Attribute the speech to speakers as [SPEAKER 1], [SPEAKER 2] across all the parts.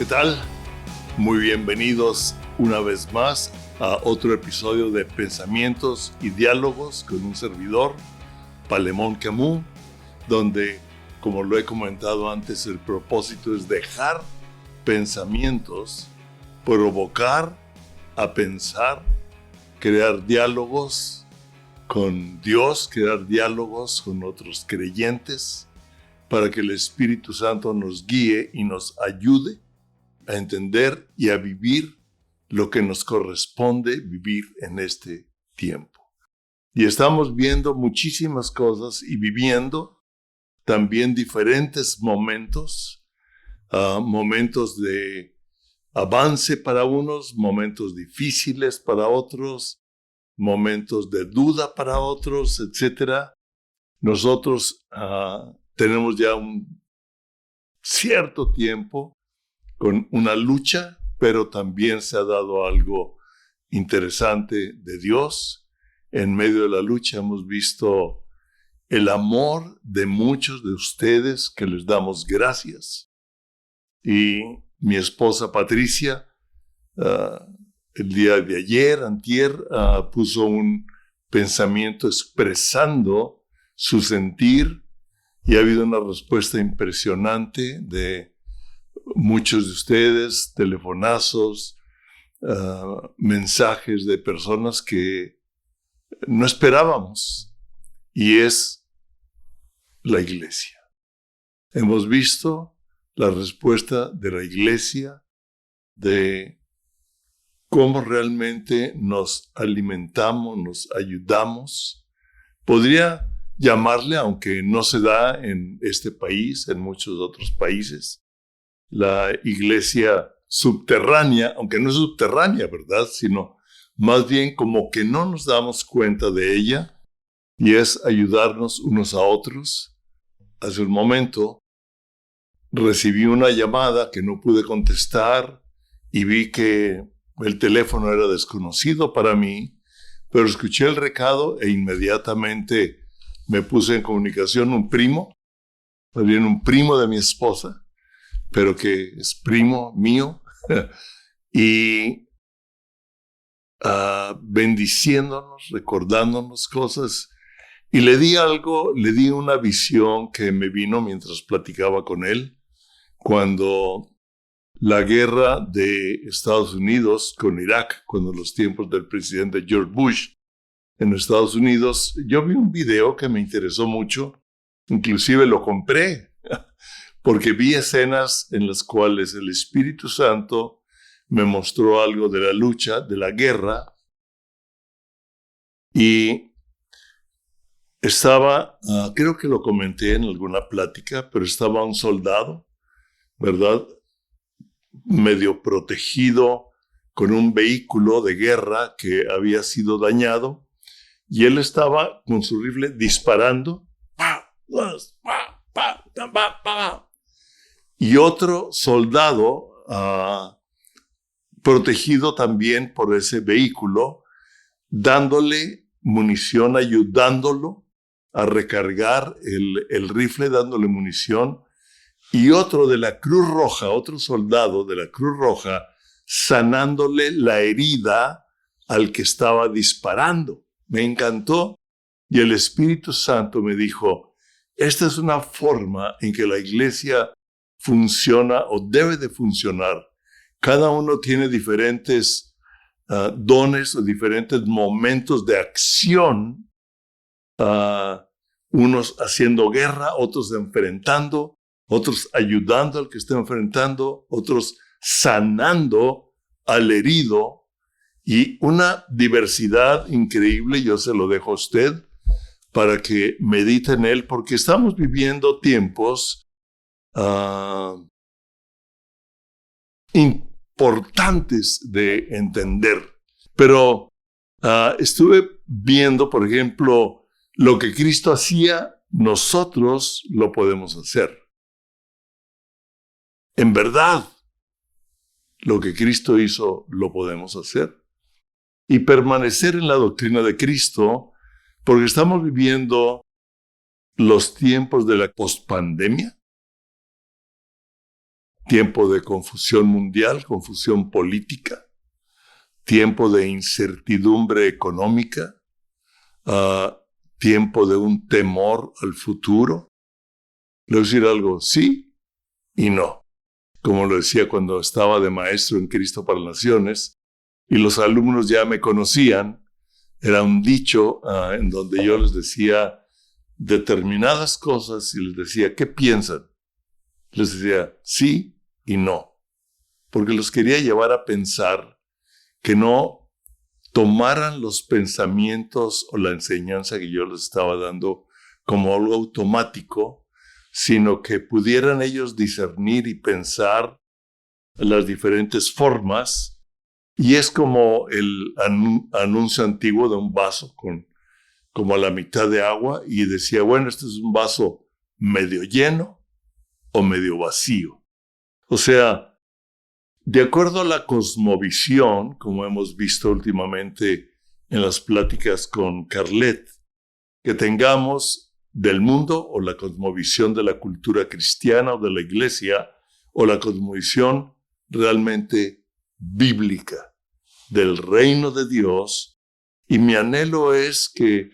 [SPEAKER 1] ¿Qué tal? Muy bienvenidos una vez más a otro episodio de Pensamientos y Diálogos con un servidor, Palemón Camus, donde, como lo he comentado antes, el propósito es dejar pensamientos, provocar a pensar, crear diálogos con Dios, crear diálogos con otros creyentes, para que el Espíritu Santo nos guíe y nos ayude a entender y a vivir lo que nos corresponde vivir en este tiempo. Y estamos viendo muchísimas cosas y viviendo también diferentes momentos, momentos de avance para unos, momentos difíciles para otros, momentos de duda para otros, etc. Nosotros tenemos ya un cierto tiempo con una lucha, pero también se ha dado algo interesante de Dios. En medio de la lucha hemos visto el amor de muchos de ustedes, que les damos gracias. Y mi esposa Patricia, el día de ayer, antier, puso un pensamiento expresando su sentir, y ha habido una respuesta impresionante de muchos de ustedes, telefonazos, mensajes de personas que no esperábamos, y es la iglesia. Hemos visto la respuesta de la iglesia, de cómo realmente nos alimentamos, nos ayudamos. Podría llamarle, aunque no se da en este país, en muchos otros países, la iglesia subterránea, aunque no es subterránea, ¿verdad? Sino más bien como que no nos damos cuenta de ella, y es ayudarnos unos a otros. Hace un momento recibí una llamada que no pude contestar y vi que el teléfono era desconocido para mí, pero escuché el recado e inmediatamente me puse en comunicación un primo de mi esposa, pero que es primo mío, y bendiciéndonos, recordándonos cosas. Y le di una visión que me vino mientras platicaba con él, cuando la guerra de Estados Unidos con Irak, cuando los tiempos del presidente George Bush en Estados Unidos, yo vi un video que me interesó mucho, inclusive lo compré, porque vi escenas en las cuales el Espíritu Santo me mostró algo de la lucha, de la guerra, y estaba, creo que lo comenté en alguna plática, pero estaba un soldado, ¿verdad?, medio protegido con un vehículo de guerra que había sido dañado, y él estaba con su rifle disparando, y otro soldado protegido también por ese vehículo, dándole munición, ayudándolo a recargar el rifle, dándole munición, y otro de la Cruz Roja, otro soldado de la Cruz Roja, sanándole la herida al que estaba disparando. Me encantó, y el Espíritu Santo me dijo, esta es una forma en que la iglesia funciona o debe de funcionar. Cada uno tiene diferentes dones o diferentes momentos de acción, unos haciendo guerra, otros enfrentando, otros ayudando al que está enfrentando, otros sanando al herido, y una diversidad increíble. Yo se lo dejo a usted para que medite en él, porque estamos viviendo tiempos importantes de entender. Pero estuve viendo, por ejemplo, lo que Cristo hacía, nosotros lo podemos hacer. En verdad, lo que Cristo hizo, lo podemos hacer. Y permanecer en la doctrina de Cristo, porque estamos viviendo los tiempos de la pospandemia, tiempo de confusión mundial, confusión política, tiempo de incertidumbre económica, tiempo de un temor al futuro. Le voy a decir algo, sí y no. Como lo decía cuando estaba de maestro en Cristo para las Naciones, y los alumnos ya me conocían, era un dicho en donde yo les decía determinadas cosas y les decía, ¿qué piensan? Les decía sí y no, porque los quería llevar a pensar, que no tomaran los pensamientos o la enseñanza que yo les estaba dando como algo automático, sino que pudieran ellos discernir y pensar las diferentes formas. Y es como el anuncio antiguo de un vaso con como a la mitad de agua, y decía, bueno, este es un vaso medio lleno o medio vacío. O sea, de acuerdo a la cosmovisión, como hemos visto últimamente en las pláticas con Carlet, que tengamos del mundo o la cosmovisión de la cultura cristiana o de la iglesia, o la cosmovisión realmente bíblica del reino de Dios. Y mi anhelo es que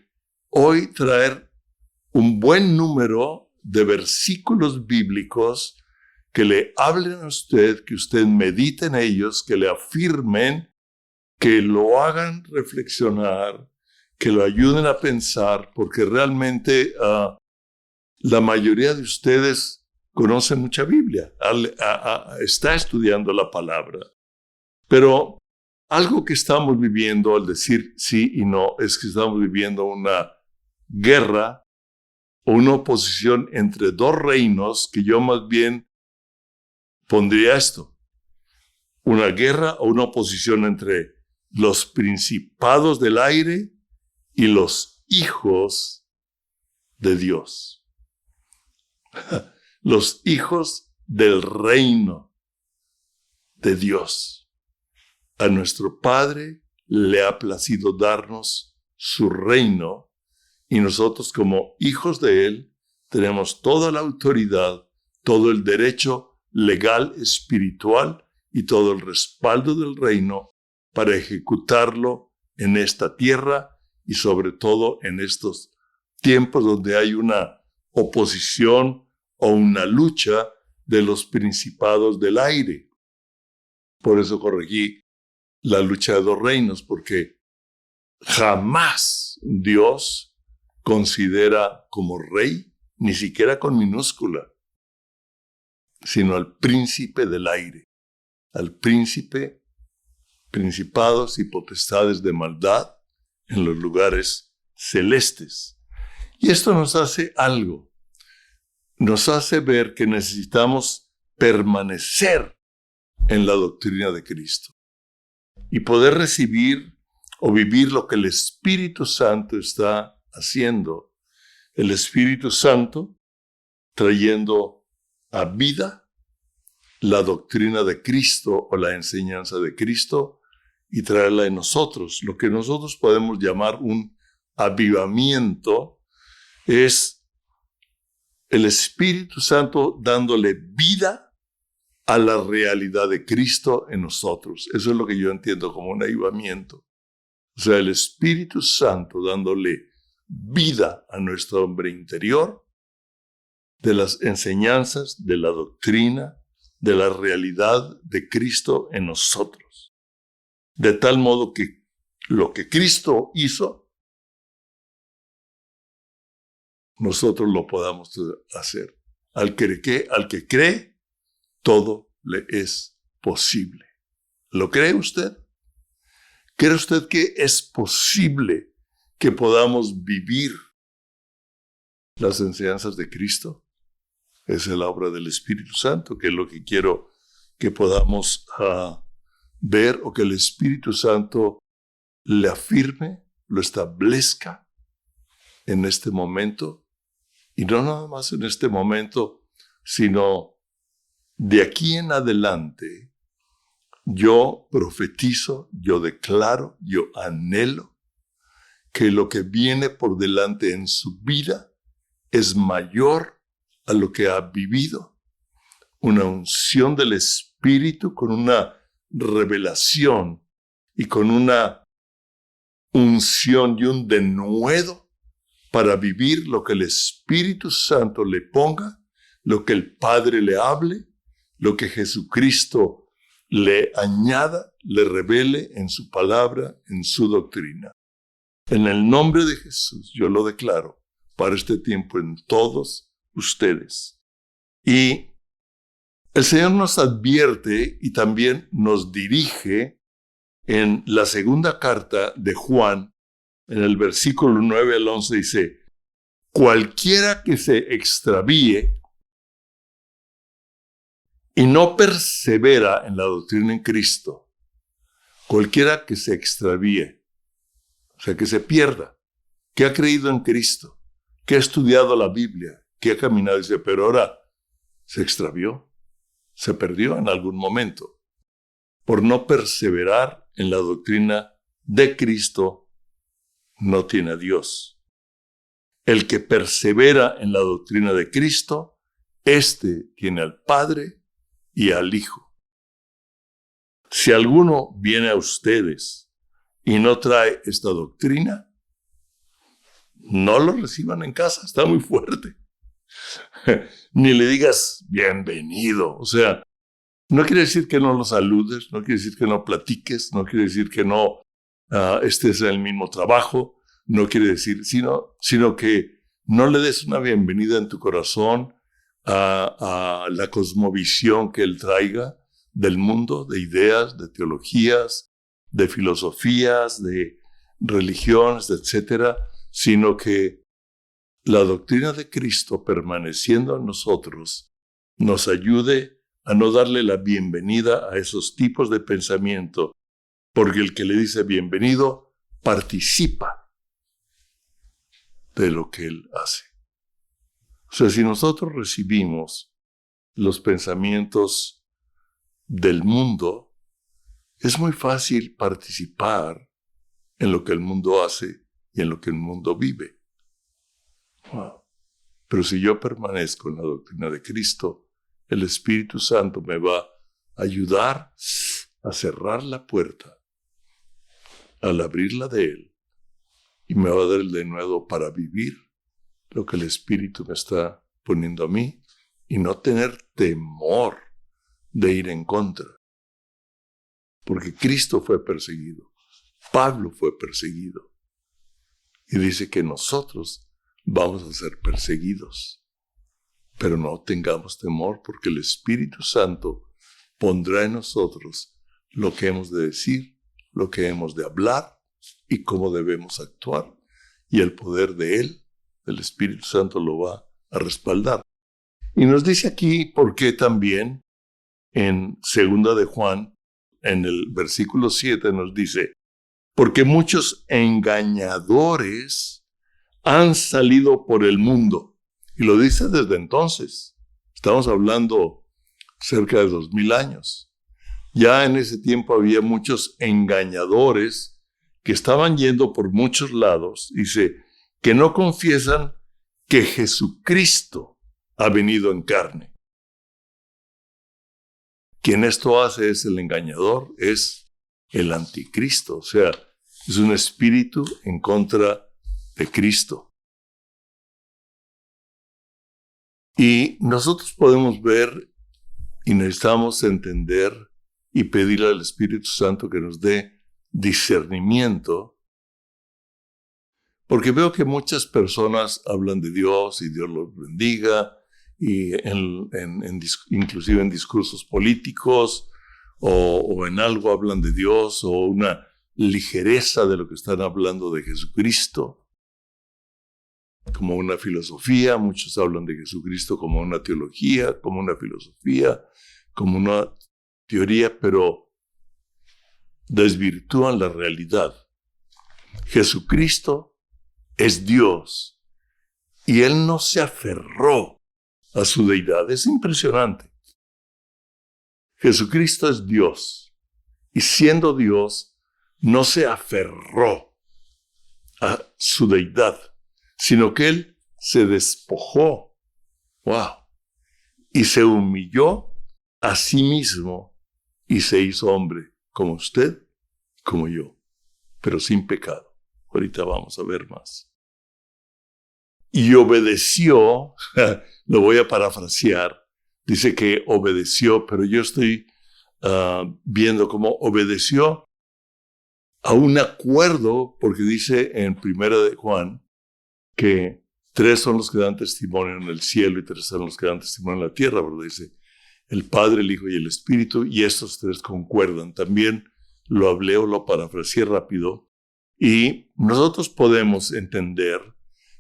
[SPEAKER 1] hoy traer un buen número de versículos bíblicos que le hablen a usted, que usted medite en ellos, que le afirmen, que lo hagan reflexionar, que lo ayuden a pensar, porque realmente la mayoría de ustedes conocen mucha Biblia, está estudiando la palabra. Pero algo que estamos viviendo, al decir sí y no, es que estamos viviendo una guerra o una oposición entre dos reinos, que yo más bien pondría esto: una guerra o una oposición entre los principados del aire y los hijos de Dios. Los hijos del reino de Dios. A nuestro Padre le ha placido darnos su reino, y nosotros, como hijos de Él, tenemos toda la autoridad, todo el derecho legal, espiritual y todo el respaldo del reino para ejecutarlo en esta tierra, y sobre todo en estos tiempos donde hay una oposición o una lucha de los principados del aire. Por eso corregí la lucha de dos reinos, porque jamás Dios considera como rey, ni siquiera con minúscula, sino al príncipe del aire, al príncipe, principados y potestades de maldad en los lugares celestes. Y esto nos hace algo, nos hace ver que necesitamos permanecer en la doctrina de Cristo y poder recibir o vivir lo que el Espíritu Santo está haciendo. El Espíritu Santo trayendo a vida la doctrina de Cristo o la enseñanza de Cristo, y traerla en nosotros. Lo que nosotros podemos llamar un avivamiento es el Espíritu Santo dándole vida a la realidad de Cristo en nosotros. Eso es lo que yo entiendo como un avivamiento. O sea, el Espíritu Santo dándole vida a nuestro hombre interior, de las enseñanzas, de la doctrina, de la realidad de Cristo en nosotros. De tal modo que lo que Cristo hizo, nosotros lo podamos hacer. Al que cree, todo le es posible. ¿Lo cree usted? ¿Cree usted que es posible que podamos vivir las enseñanzas de Cristo? Esa es la obra del Espíritu Santo, que es lo que quiero que podamos ver, o que el Espíritu Santo le afirme, lo establezca en este momento, y no nada más en este momento, sino de aquí en adelante. Yo profetizo, yo declaro, yo anhelo que lo que viene por delante en su vida es mayor a lo que ha vivido, una unción del Espíritu, con una revelación y con una unción y un denuedo para vivir lo que el Espíritu Santo le ponga, lo que el Padre le hable, lo que Jesucristo le añada, le revele en su palabra, en su doctrina. En el nombre de Jesús, yo lo declaro para este tiempo en todos ustedes. Y el Señor nos advierte y también nos dirige en la segunda carta de Juan, en el versículo 9 al 11, dice: cualquiera que se extravíe y no persevera en la doctrina en Cristo, cualquiera que se extravíe, o sea, que se pierda, que ha creído en Cristo, que ha estudiado la Biblia, que ha caminado, dice, pero ahora se extravió, se perdió en algún momento, por no perseverar en la doctrina de Cristo, no tiene a Dios. El que persevera en la doctrina de Cristo, éste tiene al Padre y al Hijo. Si alguno viene a ustedes y no trae esta doctrina, no lo reciban en casa, está muy fuerte. Ni le digas bienvenido, o sea, no quiere decir que no lo saludes, no quiere decir que no platiques, no quiere decir que no estés en el mismo trabajo, no quiere decir, sino que no le des una bienvenida en tu corazón a la cosmovisión que él traiga del mundo, de ideas, de teologías, de filosofías, de religiones, etcétera, sino que la doctrina de Cristo, permaneciendo en nosotros, nos ayude a no darle la bienvenida a esos tipos de pensamiento, porque el que le dice bienvenido participa de lo que él hace. O sea, si nosotros recibimos los pensamientos del mundo, es muy fácil participar en lo que el mundo hace y en lo que el mundo vive. Wow. Pero si yo permanezco en la doctrina de Cristo, el Espíritu Santo me va a ayudar a cerrar la puerta al abrirla de Él y me va a dar el denuedo para vivir lo que el Espíritu me está poniendo a mí y no tener temor de ir en contra. Porque Cristo fue perseguido, Pablo fue perseguido y dice que nosotros vamos a ser perseguidos. Pero no tengamos temor porque el Espíritu Santo pondrá en nosotros lo que hemos de decir, lo que hemos de hablar y cómo debemos actuar. Y el poder de Él, el Espíritu Santo, lo va a respaldar. Y nos dice aquí por qué también en 2 de Juan, en el versículo 7 nos dice: porque muchos engañadores han salido por el mundo. Y lo dice desde entonces. Estamos hablando cerca de 2000 años. Ya en ese tiempo había muchos engañadores que estaban yendo por muchos lados. Dice, que no confiesan que Jesucristo ha venido en carne. Quien esto hace es el engañador, es el anticristo. O sea, es un espíritu en contra de Cristo. Y nosotros podemos ver y necesitamos entender y pedirle al Espíritu Santo que nos dé discernimiento, porque veo que muchas personas hablan de Dios y Dios los bendiga, y inclusive en discursos políticos o en algo hablan de Dios, o una ligereza de lo que están hablando de Jesucristo. Como una filosofía, muchos hablan de Jesucristo como una teología, como una filosofía, como una teoría, pero desvirtúan la realidad. Jesucristo es Dios y Él no se aferró a su deidad. Es impresionante. Jesucristo es Dios y siendo Dios no se aferró a su deidad, sino que Él se despojó. ¡Wow! y se humilló a sí mismo y se hizo hombre, como usted, como yo, pero sin pecado. Ahorita vamos a ver más. Y obedeció, lo voy a parafrasear, dice que obedeció, pero yo estoy viendo cómo obedeció a un acuerdo, porque dice en 1 de Juan que 3 son los que dan testimonio en el cielo y 3 son los que dan testimonio en la tierra, ¿verdad? Dice el Padre, el Hijo y el Espíritu, y estos 3 concuerdan. También lo hablé o lo parafraseé rápido, y nosotros podemos entender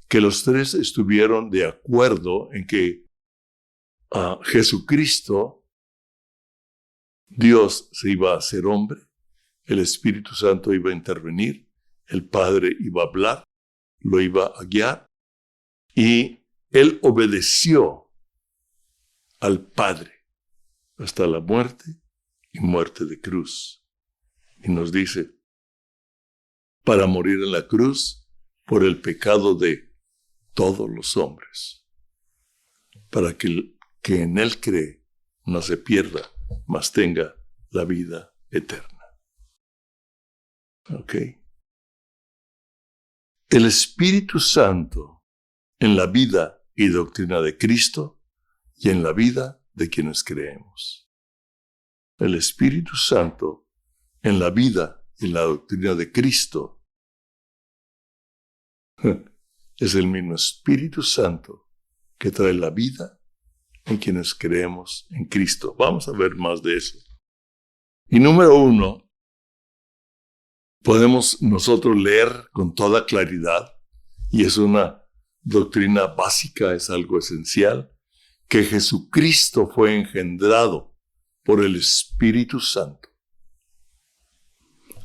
[SPEAKER 1] que los 3 estuvieron de acuerdo en que Jesucristo, Dios, se iba a hacer hombre, el Espíritu Santo iba a intervenir, el Padre iba a hablar, lo iba a guiar, y él obedeció al Padre hasta la muerte y muerte de cruz. Y nos dice, para morir en la cruz por el pecado de todos los hombres, para que el que en él cree no se pierda, mas tenga la vida eterna. ¿Ok? El Espíritu Santo en la vida y doctrina de Cristo y en la vida de quienes creemos. El Espíritu Santo en la vida y la doctrina de Cristo es el mismo Espíritu Santo que trae la vida en quienes creemos en Cristo. Vamos a ver más de eso. Y número 1, podemos nosotros leer con toda claridad, y es una doctrina básica, es algo esencial, que Jesucristo fue engendrado por el Espíritu Santo.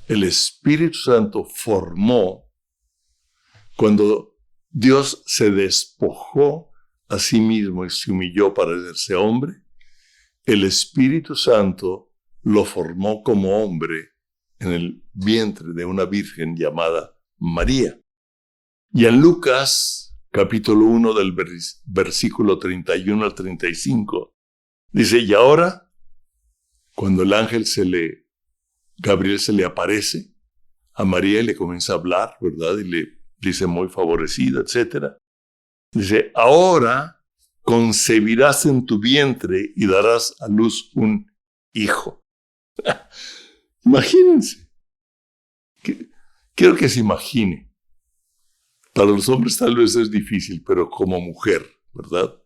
[SPEAKER 1] El Espíritu Santo formó cuando Dios se despojó a sí mismo y se humilló para hacerse hombre. El Espíritu Santo lo formó como hombre en el vientre de una virgen llamada María. Y en Lucas, capítulo 1, del versículo 31 al 35, dice, y ahora, cuando el ángel Gabriel se le aparece a María y le comienza a hablar, ¿verdad? Y le dice muy favorecida, etc. Dice, ahora concebirás en tu vientre y darás a luz un hijo. Imagínense. Quiero que se imagine. Para los hombres tal vez es difícil, pero como mujer, ¿verdad?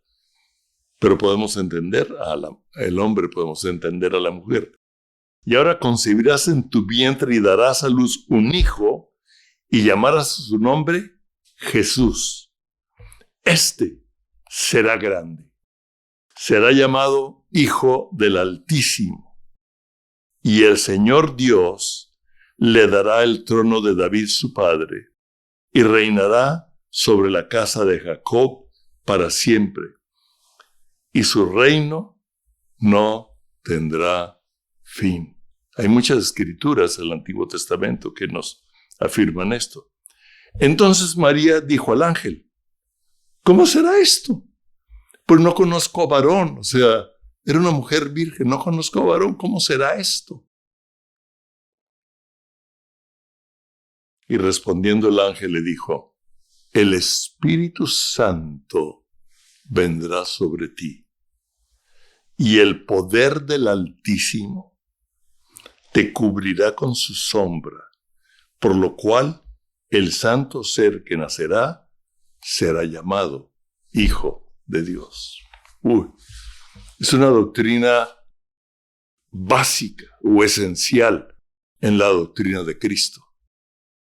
[SPEAKER 1] Pero podemos entender el hombre, podemos entender a la mujer. Y ahora concebirás en tu vientre y darás a luz un hijo y llamarás su nombre Jesús. Este será grande. Será llamado Hijo del Altísimo. Y el Señor Dios le dará el trono de David su padre y reinará sobre la casa de Jacob para siempre. Y su reino no tendrá fin. Hay muchas escrituras del Antiguo Testamento que nos afirman esto. Entonces María dijo al ángel, ¿cómo será esto? Pues no conozco a varón, o sea, era una mujer virgen, no conozco a varón, ¿cómo será esto? Y respondiendo el ángel le dijo, el Espíritu Santo vendrá sobre ti, y el poder del Altísimo te cubrirá con su sombra, por lo cual el santo ser que nacerá será llamado Hijo de Dios. Es una doctrina básica o esencial en la doctrina de Cristo,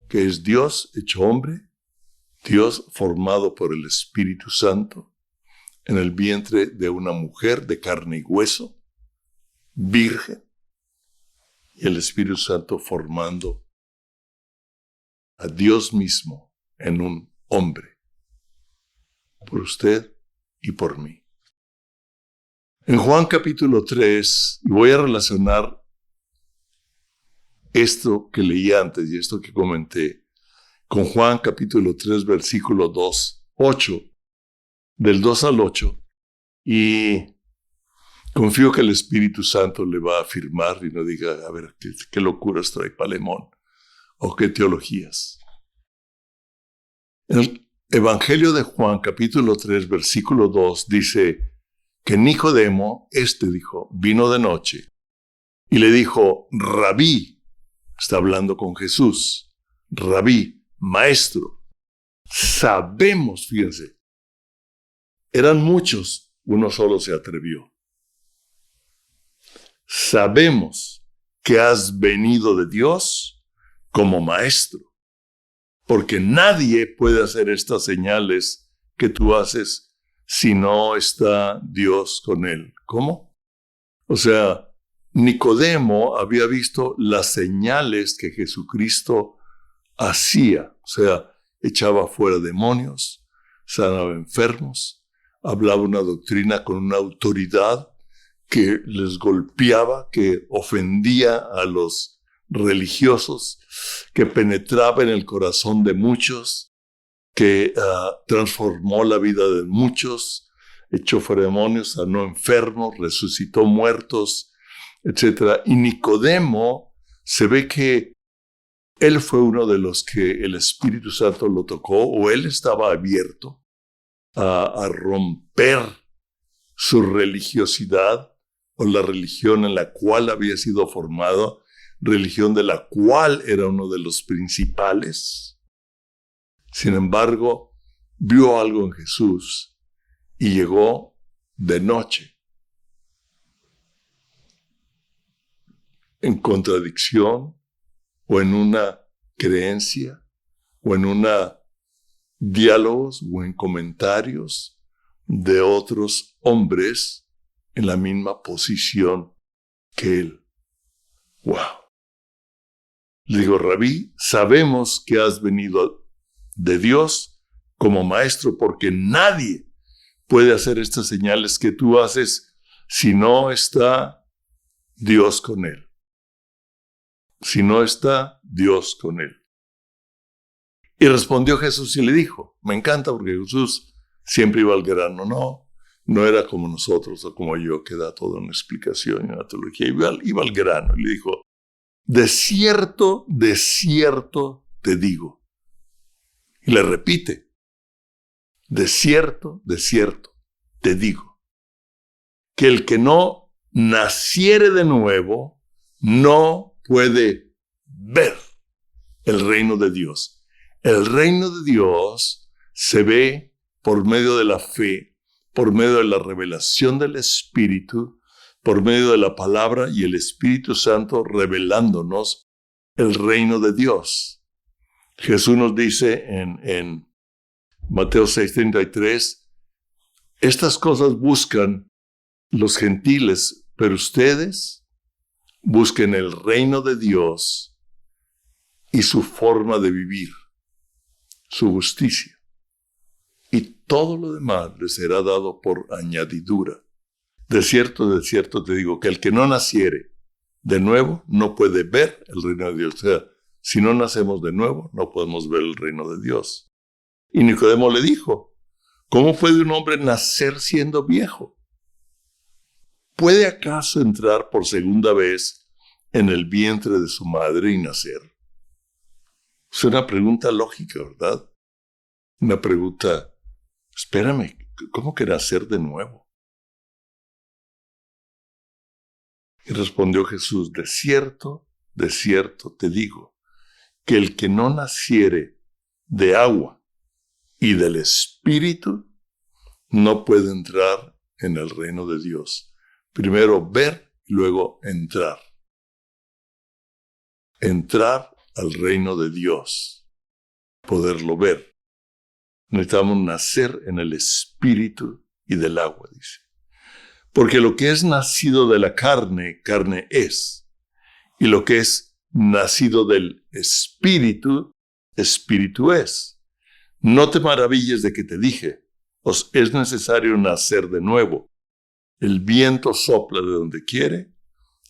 [SPEAKER 1] que es Dios hecho hombre, Dios formado por el Espíritu Santo, en el vientre de una mujer de carne y hueso, virgen, y el Espíritu Santo formando a Dios mismo en un hombre, por usted y por mí. En Juan capítulo 3, voy a relacionar esto que leí antes y esto que comenté con Juan capítulo 3, versículo 2, 8, del 2 al 8, y Confío que el Espíritu Santo le va a afirmar y no diga, a ver, qué locuras trae Palemón o qué teologías. En el Evangelio de Juan, capítulo 3, versículo 2, dice que Nicodemo, dijo, vino de noche y le dijo, Rabí, está hablando con Jesús, Rabí, maestro, sabemos, fíjense, eran muchos, uno solo se atrevió. Sabemos que has venido de Dios como maestro, porque nadie puede hacer estas señales que tú haces si no está Dios con él. ¿Cómo? O sea, Nicodemo había visto las señales que Jesucristo hacía. O sea, echaba fuera demonios, sanaba enfermos, hablaba una doctrina con una autoridad que les golpeaba, que ofendía a los religiosos, que penetraba en el corazón de muchos, que transformó la vida de muchos, echó fuera demonios, sanó enfermos, resucitó muertos, etc. Y Nicodemo se ve que él fue uno de los que el Espíritu Santo lo tocó, o él estaba abierto a romper su religiosidad o la religión en la cual había sido formado, religión de la cual era uno de los principales. Sin embargo, vio algo en Jesús y llegó de noche, en contradicción o en una creencia o en una diálogos o en comentarios de otros hombres en la misma posición que él. ¡Wow! Le digo, Rabí, sabemos que has venido de Dios como maestro, porque nadie puede hacer estas señales que tú haces si no está Dios con él. Si no está Dios con él. Y respondió Jesús y le dijo, me encanta porque Jesús siempre iba al grano, no era como nosotros o como yo que da toda una explicación y una teología, iba al grano y le dijo, de cierto te digo. Y le repite, de cierto te digo, que el que no naciere de nuevo no puede ver el reino de Dios. El reino de Dios se ve por medio de la fe, por medio de la revelación del Espíritu, por medio de la palabra y el Espíritu Santo revelándonos el reino de Dios. Jesús nos dice en Mateo 6:33, estas cosas buscan los gentiles, pero ustedes busquen el reino de Dios y su forma de vivir, su justicia. Y todo lo demás les será dado por añadidura. De cierto te digo, que el que no naciere de nuevo no puede ver el reino de Dios. O sea, si no nacemos de nuevo, no podemos ver el reino de Dios. Y Nicodemo le dijo, ¿cómo puede un hombre nacer siendo viejo? ¿Puede acaso entrar por segunda vez en el vientre de su madre y nacer? Es una pregunta lógica, ¿verdad? Una pregunta, espérame, ¿cómo que nacer de nuevo? Y respondió Jesús, de cierto te digo, que el que no naciere de agua y del Espíritu no puede entrar en el reino de Dios. Primero ver y luego entrar. Entrar al reino de Dios, poderlo ver. Necesitamos nacer en el Espíritu y del agua, dice. Porque lo que es nacido de la carne, carne es. Y lo que es nacido del Espíritu, Espíritu es. No te maravilles de que te dije, os es necesario nacer de nuevo. El viento sopla de donde quiere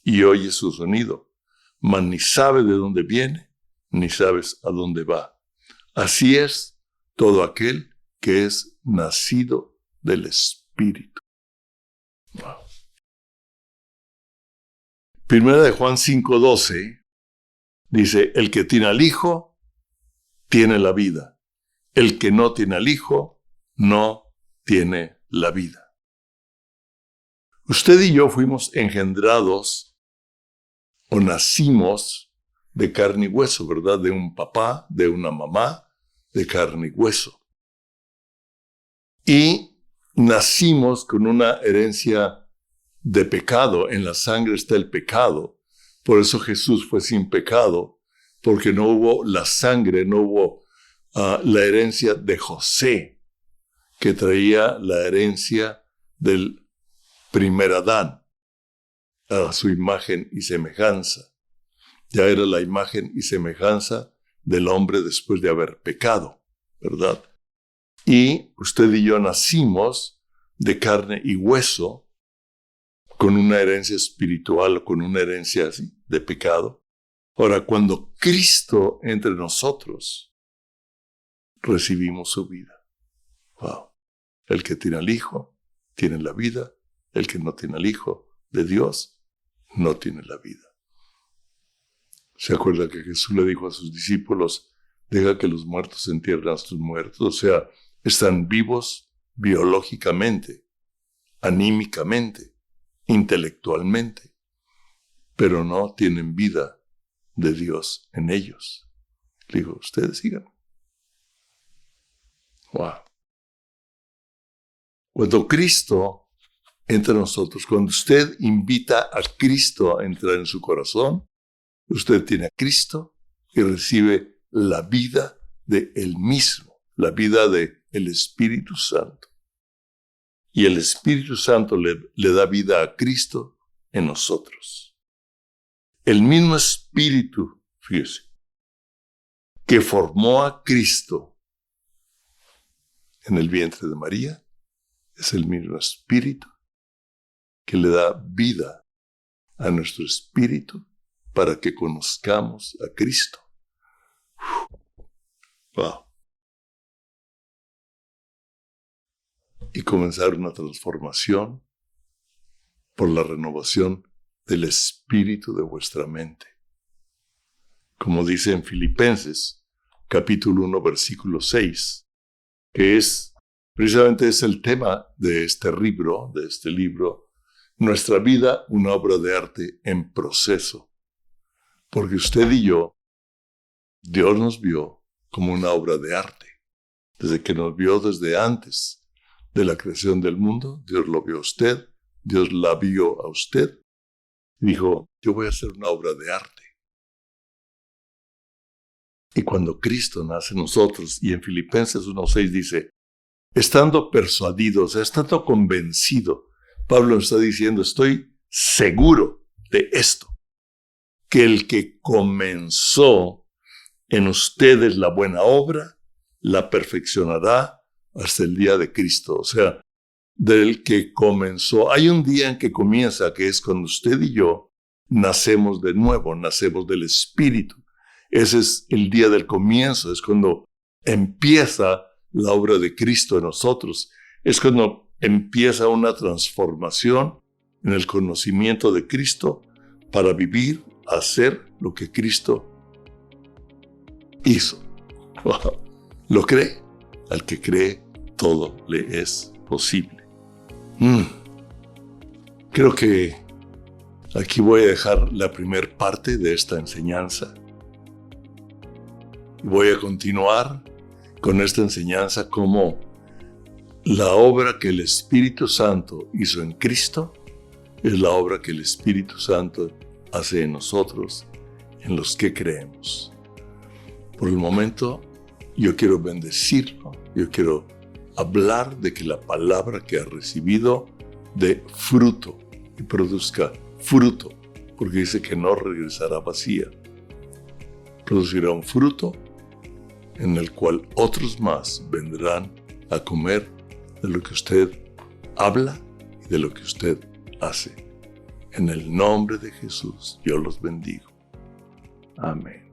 [SPEAKER 1] y oye su sonido, mas ni sabe de dónde viene, ni sabes a dónde va. Así es todo aquel que es nacido del Espíritu. Wow. Primera de Juan 5:12 dice, el que tiene al Hijo, tiene la vida. El que no tiene al Hijo, no tiene la vida. Usted y yo fuimos engendrados o nacimos de carne y hueso, ¿verdad? De un papá, de una mamá, de carne y hueso. Y nacimos con una herencia de pecado. En la sangre está el pecado. Por eso Jesús fue sin pecado, porque no hubo la sangre, no hubo la herencia de José, que traía la herencia del primer Adán, a su imagen y semejanza. Ya era la imagen y semejanza del hombre después de haber pecado, ¿verdad? Y usted y yo nacimos de carne y hueso, con una herencia espiritual, con una herencia así, de pecado. Ahora, cuando Cristo entre nosotros, recibimos su vida. Wow. El que tiene al Hijo, tiene la vida. El que no tiene al Hijo de Dios, no tiene la vida. ¿Se acuerda que Jesús le dijo a sus discípulos, deja que los muertos entierren a sus muertos? O sea, están vivos biológicamente, anímicamente, intelectualmente, pero no tienen vida de Dios en ellos. Le digo, ustedes sigan. Wow. Cuando Cristo entra en nosotros, cuando usted invita a Cristo a entrar en su corazón, usted tiene a Cristo y recibe la vida de Él mismo, la vida del Espíritu Santo. Y el Espíritu Santo le da vida a Cristo en nosotros. El mismo Espíritu, fíjese, que formó a Cristo en el vientre de María, es el mismo Espíritu que le da vida a nuestro espíritu para que conozcamos a Cristo. Wow. Y comenzar una transformación por la renovación del espíritu de vuestra mente. Como dice en Filipenses, capítulo 1, versículo 6, que precisamente es el tema de este libro, Nuestra vida, una obra de arte en proceso. Porque usted y yo, Dios nos vio como una obra de arte. Desde que nos vio desde antes de la creación del mundo, Dios lo vio a usted, Dios la vio a usted. Y dijo, yo voy a hacer una obra de arte. Y cuando Cristo nace en nosotros, y en Filipenses 1:6 dice, estando persuadidos, estando convencido, Pablo está diciendo, estoy seguro de esto, que el que comenzó en ustedes la buena obra, la perfeccionará hasta el día de Cristo. O sea, del que comenzó. Hay un día en que comienza, que es cuando usted y yo nacemos de nuevo, nacemos del Espíritu. Ese es el día del comienzo, es cuando empieza la obra de Cristo en nosotros. Es cuando empieza una transformación en el conocimiento de Cristo para vivir, hacer lo que Cristo hizo. Wow. ¿Lo cree? Al que cree, todo le es posible. Creo que aquí voy a dejar la primera parte de esta enseñanza. Voy a continuar con esta enseñanza como la obra que el Espíritu Santo hizo en Cristo es la obra que el Espíritu Santo hace en nosotros, en los que creemos. Por el momento, yo quiero bendecirlo, yo quiero hablar de que la palabra que ha recibido dé fruto y produzca fruto, porque dice que no regresará vacía. Producirá un fruto en el cual otros más vendrán a comer de lo que usted habla y de lo que usted hace. En el nombre de Jesús, yo los bendigo. Amén.